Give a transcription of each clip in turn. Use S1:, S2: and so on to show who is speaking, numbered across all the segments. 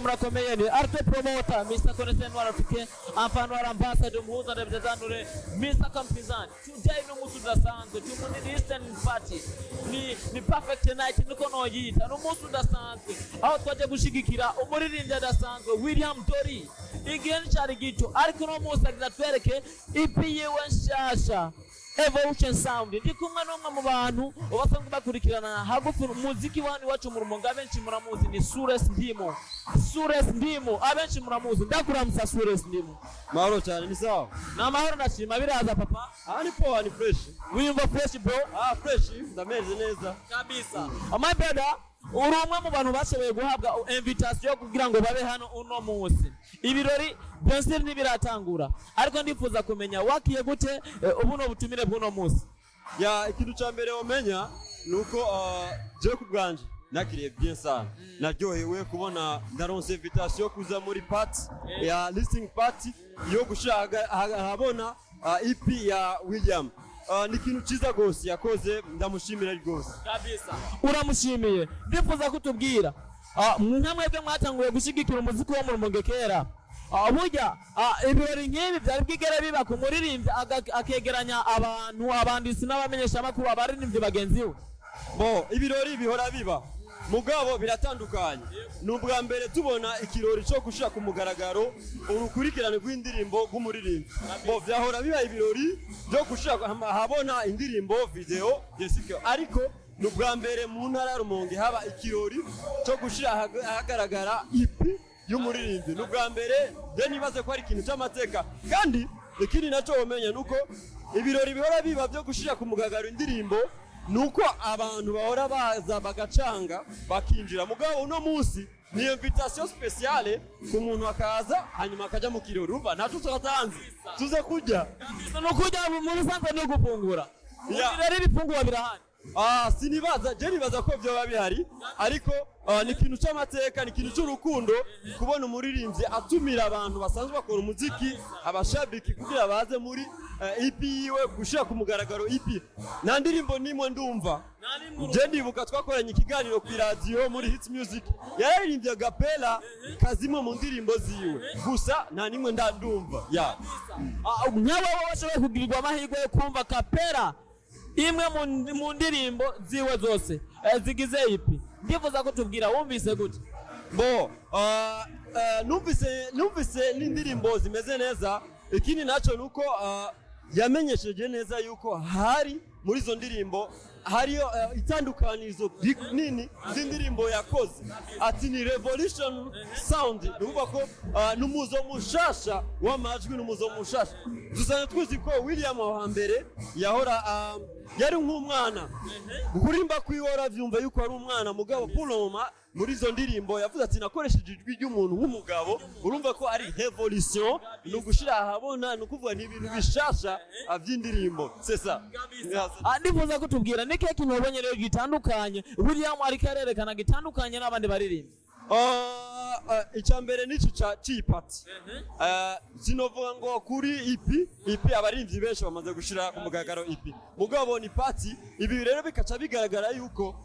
S1: murakomeye ni arte promoter Mr. Konesen warafike afano ambassador muhuza ndabizanure Mr. Kampizani today no musu dasanzwe tumuni Eastern Party ni perfect night niko noyita no musu dasanzwe aho twaje gushigikira umuririmbyi dasanzwe William Dorry igeni cyari gito ariko no musa gitwereke ipiyewe nshasha Evolution Sound ndi kumwe n'umwe mu bantu ubasanzwe bakurikirana hagufi umuziki wani wacu mu Rumonge abenshi muramuzi ni Sules ndimo abenshi muramuzi ndakuramutsa Sules ndimo
S2: mahoro cyane ni sawa
S1: na mahoro nashima biraza papa
S2: ni poa ni fresh
S1: wimva fresh bro
S2: fresh ndameze neza
S1: kabisa my brother urumwe mu bantu bashoboye guhabwa invitation kugira ngo babe hano uno munsi ibirori byose nibiratangura ariko ndifuza kumenya wakiye gute ubuno butumire bw'uno munsi
S2: ya ikintu cya mbere umenya nuko je kubwanje nakiriye bien sana naryohewe kubona ndaronse invitation kuza muri party ya listening party yo gushaka habona EP ya William ni ikintu cyiza gose yakoze ndamushimira rwose
S1: kabisa uramushimiye ndifuza kutubwira mwamwebwe mwatanguye gushigikira umuziki wo mu Rumonge kera burya ibirori nk'ibi byari bwigere biba ku muririmbyi akegeranya abantu abanditsi n'abamenyesha makuru abaririmbyi bagenzi we
S2: ibirori bihora biba mugabo biratandukanye n'ubwa mbere tubona ikirori cyo gushaka ku mugaragaro urukurikirane rw'indirimbo rw'umuririmbyi byahora biba ibirori byo gushaka habona indirimbo video ariko n'ubwa mbere mu ntara ya Rumonge haba ikirori cyo gushira ahagaragara ipi y'umuririmbyi n'ubwa mbere nibaze ko ari ikintu cy'amateka kandi ikindi nacyo wamenya nuko ibirori bihora biba byo gushira ku mugaragaro indirimbo nuko abantu bahora baza bagacanga bakinjira mugabo uno munsi ni invitation speciale ku muntu akaza hanyuma akaja mu kirori uva nacu turatanze tuze kujya
S1: no kujya mu sanzwe no gufungura rero ibifungwa birahari
S2: sinibaza je nibaza ko byo babihari ariko ni ikintu cy'amateka ni ikintu cy'urukundo kubona umuririmbyi atumira abantu basanzwe bakora umuziki abashabiki kugira baze muri EP yiwe gushira ku mugaragaro EP nta ndirimbo nimwe ndumva je ndibuka twakoranye ikiganiro ku radio muri Hits Music yaririmbye gapela kazimo mu ndirimbo ziwe gusa nta nimwe ndumva
S1: nk'abo bashoboye kugirirwa amahirwe yo kumva kapela imwe mu ndirimbo ziwe zose zigize ipi ndifuza ko tubwira wumvise gute
S2: numvise n'indirimbo zimeze neza ikindi nacyo nuko yamenyesheje neza yuko hari muri izo ndirimbo hariyo itandukanizo nini z'indirimbo yakoze ati ni Revolution Sound nuvuga ko numuzo mushasha w'amajwi numuzo mushasha dusane twuzi ko William wa mbere yahora yari nk'umwana kurimba kwihora vyumva yuko ari umwana mugabo puloma muri izo ndirimbo yavuze ati nakoresheje ijwi ry'umuntu nk'umugabo urumva ko ari revolution no gushira ahabona no kuvuga ni ibintu bishasha avy'indirimbo sesa
S1: ndifuza ko tubwira nike kintu wabonye rero gitandukanye William ari karerekana gitandukanye n'abandi baririmbi
S2: icyambere nico cy'ipati sinovuga ngo kuri EP abarimvyi benshi bamaze gushira ku mugaragaro EP mugabo ni party ibi rero bikaca bigaragara yuko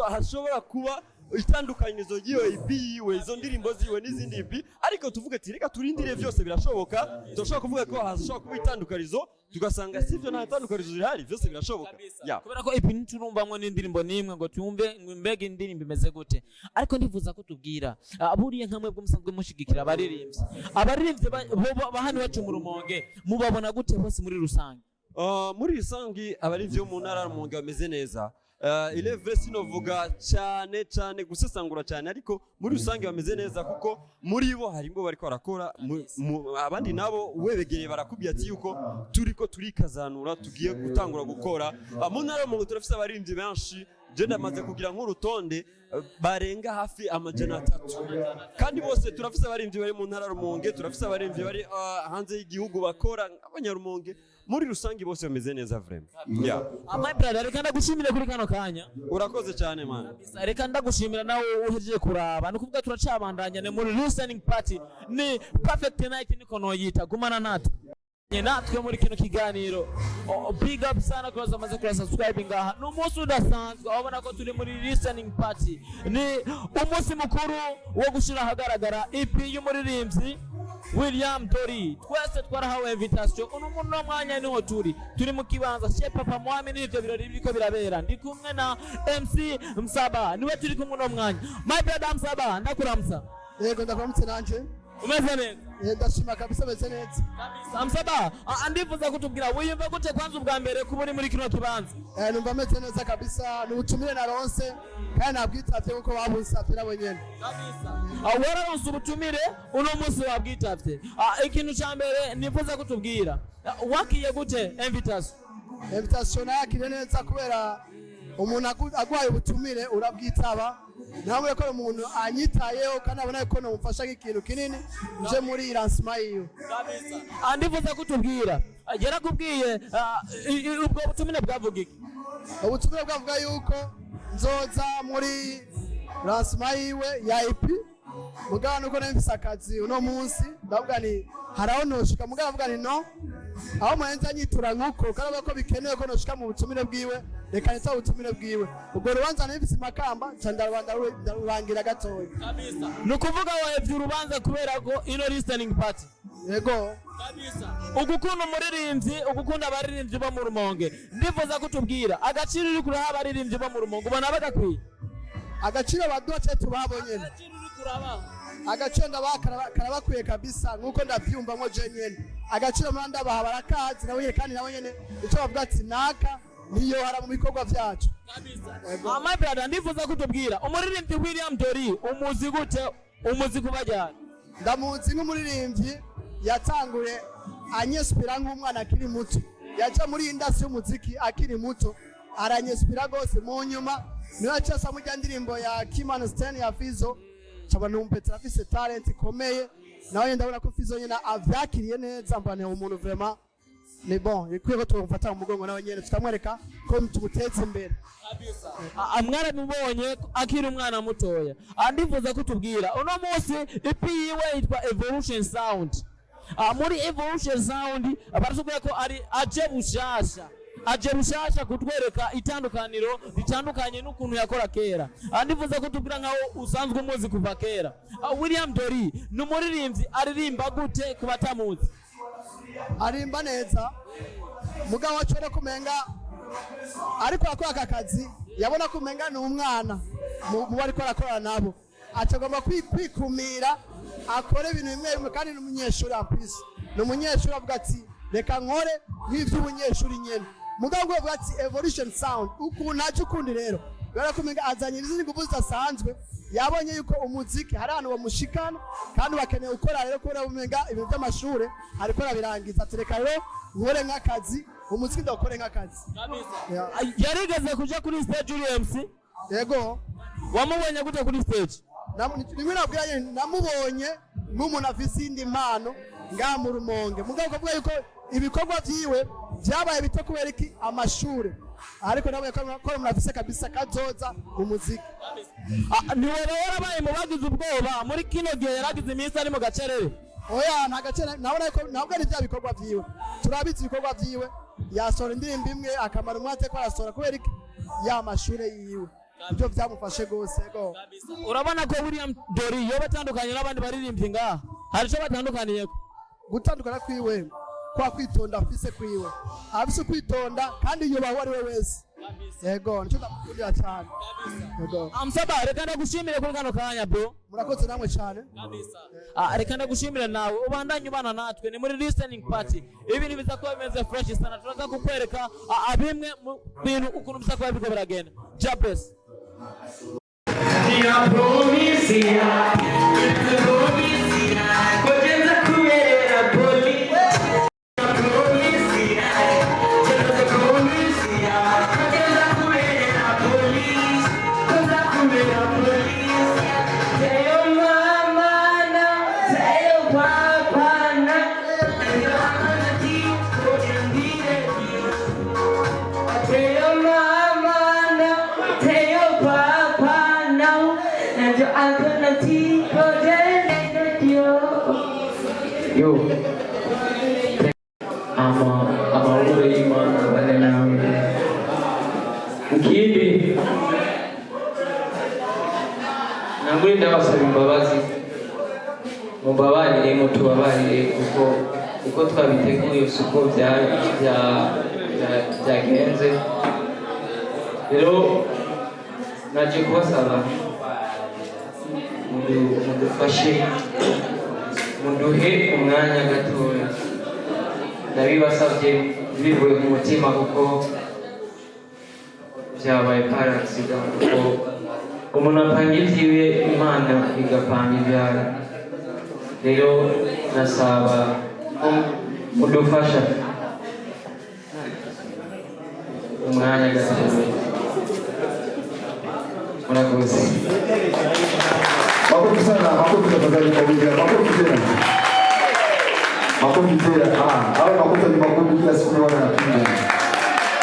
S2: hashobora kuba itandukanizo giyo EP yiwe izo ndirimbo ziwe n'izindi EP ariko tuvuge ati reka turindire byose birashoboka tushobora kuvuga ko hashobora kuba itandukanizo tugasanga sivyo nta itandukanizo zihari byose birashoboka
S1: kubera ko EP nturumbamwe n'indirimbo nimwe ngo tumve mbega indirimbo imeze gute ariko ndifuza ko tubwira aburiye nkamwe bwo musanzwe mushigikira abaririmbyi bahani wacu mu Rumonge mubabona gute bose muri rusange
S2: muri rusange abaririmbyi bo mu ntara ya Rumonge bameze neza ileve sinovuga cyane gusesangura cyane ariko muri rusange bameze neza kuko muri bo harimo bariko barakora abandi nabo webegereye barakubye ati yuko turiko turikazanura tugiye gutangura gukora mu ntara mu turafise abaririmbyi benshi je ndamaze kugira nk'urutonde barenga hafi amajana 3 kandi bose turafise abaririmbyi bari mu ntara Rumonge turafise abaririmbyi bari hanze y'igihugu bakora abanyarumonge muri rusange bose bameze neza vraiment
S1: my brother reka ndagushimire kuri kano kanya
S2: urakoze cyane man
S1: reka ndagushimira nawe uhejeje kuraba no kuvuga turacabandanya muri listening party ni perfect night niko noyita gumana natwe natwe muri kino kiganiro. Big up sana kwa zamaze kula subscribe ngaha. N'umunsi udasanzwe abona ko turi muri listening party. Ni umunsi mukuru wo gushira hagaragara EP y'umuririmbyi William Dorry. Twese twarahawe invitation. Uno muno mwanya niho turi mu kibanza cye Papa Mwami n'ivyo birori biriko birabera. Ndi kumwe na MC Msaba. Niwe turi kumwe no mwanya. My brother Msaba, ndakuramutsa.
S3: Yego ndakuramutse nanje.
S1: Umeze neza?
S3: Ndashima kabisa meze neza.
S1: Kabisa. Msaba, ndifuza kutubwira wiyumva gute kwanza ubwa mbere kuburi muri kino kibanza?
S3: Numva meze neza kabisa. N'ubutumire naronse kandi nabwitavye kuko babusavye nabo nyene.
S1: Kabisa. Wararonse ubutumire uno munsi wabwitavye. Ikintu ca mbere nifuza kutubwira. Wakiye gute invitation?
S3: Invitation yakire neza kubera umuntu agwaye ubutumire urabwitaba. Namwe ko umuntu anyitayeho kandi abona ko nomufasha ikintu kinini nje muri lancement yiwe.
S1: Kabisa. Ndifuza kutubwira. Gera kubwiye ubwo butumire bwavuga iki?
S3: Ubutumire bwavuga yuko nzoza muri lancement yiwe ya EP. Mugabo nuko nemfise akazi uno munsi ndavuga ni haraho noshika mugabo avuga ni no. Aho mwenza nyitura nkuko kandi ko bikenewe ko noshika mu butumire bwiwe. Reka nita ubutumire bwiwe. Ubwo rubanza nifise makamba ndarubangira gatoya.
S1: Kabisa. Nukuvuga wahevye urubanza kubera ko ino listening party.
S3: Yego.
S1: Kabisa. Ugukunda umuririmbyi, ugukunda abaririmbyi bo mu Rumonge. Ndifuza kutubwira agaciro uri kuraha abaririmbyi bo mu Rumonge ubona bagakwiye.
S3: Agaciro badoce tubabonye.
S1: Agaciro uri kuraha.
S3: Agaciro ndabakarabakuye kabisa nkuko ndavyumva mo je nyene. Agaciro manda baha barakazi nawe kandi nawe nyene ico bavuga ati naka niyo hara mu bikorwa vyacu.
S1: Kabisa. My brother ndifuza kutubwira umuririmbyi William Dorry umuzi gute umuzi kubajyana?
S3: Ndamuzi nk'umuririmbyi yatangure anyespira nk'umwana akiri muto. Yaje muri industry y'umuziki akiri muto. Aranyespira gose mu nyuma niyo cyasa mu ndirimbo ya Kimano Stan ya Fizo. Chaba numpetra afise talent ikomeye. Nawe ndabona ko Fizo nyina avyakiriye neza mbane umuntu vraiment ni bon ikwiye ko tumufata mu mugongo nawe nyene tukamwereka ko tumutetse imbere.
S1: Kabisa. Amwara mubonye akiri umwana mutoya. Ndifuza kutubwira uno munsi EP yiwe yitwa Evolution Sound. Muri Evolution Sound barasubira ko ari aje bushasha kutwereka itandukaniro ritandukanye n'ukuntu yakora kera. Ndifuza kutubwira nkaho usanzwe umuzi kuva kera. William Dorry n'umuririmbyi aririmba gute kubatamuzi?
S3: Arimba neza mugabo wacore kumenga ariko akora akakazi yabona kumenga ni umwana mu bari ko arakora nabo atagomba kwikumira akore ibintu bimwe kandi n'umunyeshuri apisi n'umunyeshuri avuga ati reka nkore nk'ivyo ubunyeshuri nyene mugabo avuga ati Evolution Sound ukuntu aje ukundi rero barakumenga azanye izindi nguvu zidasanzwe yabonye yuko umuziki hari abantu bamushikana kandi bakeneye gukora rero kubera bumenga ibintu by'amashure ariko arabirangiza atereka rero nkore nk'akazi umuziki ndakore nk'akazi.
S1: Kabisa. Yarigeze kuja kuri stage uri MC?
S3: Yego.
S1: Wamubonye gute kuri stage?
S3: Nimwe nabwiranye namubonye nk'umuntu afise indi mpano nga mu Rumonge mugabo kuvuga yuko ibikorwa vyiwe byabaye bito kubera iki amashure ariko nawe ko murafise kabisa kazoza mu muziki.
S1: Ni wowe warabaye mu bagize ubwoba muri kino gihe yaragize iminsi ari mu gacerere?
S3: Oya nta gacerere nabona ko nabwo ari bya bikorwa vyiwe turabitse ibikorwa vyiwe yasora indirimbo imwe akamara umwate ko arasora kubera iki ya mashure yiwe ibyo byamufashe gose go.
S1: Urabona ko William Dorry yoba atandukanye n'abandi baririmbyi ngaha hari cyo batandukaniye
S3: gutandukana kwiwe kwa kwitonda afise kwiwe afise kwitonda kandi yubaho ari we wese. Yego nicyo ndakubwira cyane. Yego
S1: Msaba reka ndagushimire kuri kano kanya bro.
S3: Murakoze namwe cyane.
S1: Kabisa. Reka ndagushimire nawe ubandanye ubana natwe ni muri listening party ibintu bizakuba bimeze fresh sana turaza kukwereka abimwe mu bintu ukuntu bizakuba biko biragenda. Jabes.
S4: Dia promisia kogenza kubera poli ikindi nanguri ndabasaba imbabazi mubabarire mutubabarire uko twabiteguye uko byagenze rero naje kubasaba mudufashe muduhe umwanya gatoya ndabibasabye bivuye ku mutima kuko byabaye parasiga kuko umuntu apanga ibyiwe Imana igapanga ibyawe rero nasaba mudufasha umwanya gatoya murakoze
S5: makofi sana, makofi tafadhali kwa wingi, makofi tena. Makofi tena. Hawa makofi ni makofi kila siku naona napiga.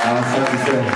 S5: Asante sana.